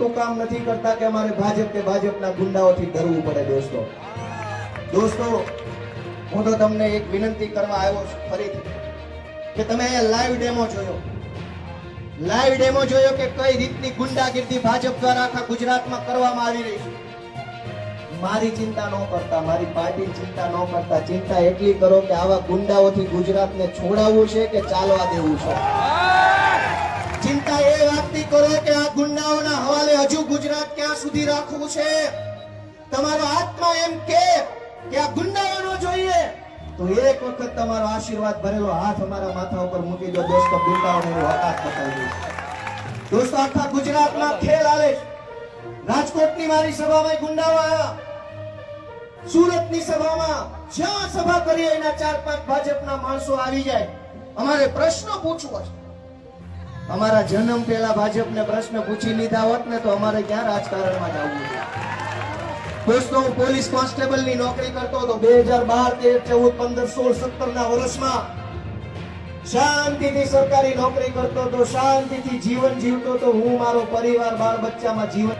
ખોટું કામ નથી કરતા કે અમારે ભાજપ કે ભાજપના ગુંડાઓથી ડરવું પડે દોસ્તો હું તો તમને એક વિનંતી કરવા આવ્યો છું ફરીથી કે તમે અહીંયા લાઈવ ડેમો જોયો કે કઈ રીતની ગુંડાગીરી ભાજપ દ્વારા આખા ગુજરાતમાં કરવામાં આવી રહી છે. મારી ચિંતા ન કરતા, મારી પાર્ટીની ચિંતા ન કરતા, ચિંતા એટલી કરો કે આવા ગુંડાઓથી ગુજરાતને છોડાવવું છે કે ચાલવા દેવું છે. ચિંતા એ વાતની કરો કે આ ગુંડાઓના હવાલે હજુ ગુજરાત ક્યાં સુધી રાખવું છે. તમારો આત્મા એમ કે આ ગુંડાઓનો જોઈએ તો એક વખત તમારો આશીર્વાદ ભરેલો હાથ અમારા માથા ઉપર મૂકી દો દોસ્તો. ગુંડાઓને હકાત બતાવી દો દોસ્તો. આખા ગુજરાતમાં ખેલ હાલે છે. રાજકોટની મારી સભામાં ગુંડાઓ આવ્યા, સુરતની સભામાં જ્યાં સભા કરી એના 4-5 ભાજપના માણસો આવી જાય. અમારે પ્રશ્ન પૂછવો છે. અમારા જન્મ પહેલા ભાજપને પ્રશ્ન પૂછી લીધા હોત ને તો અમારે ક્યાં રાજકારણમાં જવું છે. દોસ્તો હું પોલીસ કોન્સ્ટેબલની નોકરી કરતો હતો 2012, 13, 14, 15, 16, 17 ના વર્ષમાં. શાંતિથી સરકારી નોકરી કરતો હતો, શાંતિથી જીવન જીવતો હતો. હું મારો પરિવાર બાળ બચ્ચામાં જીવન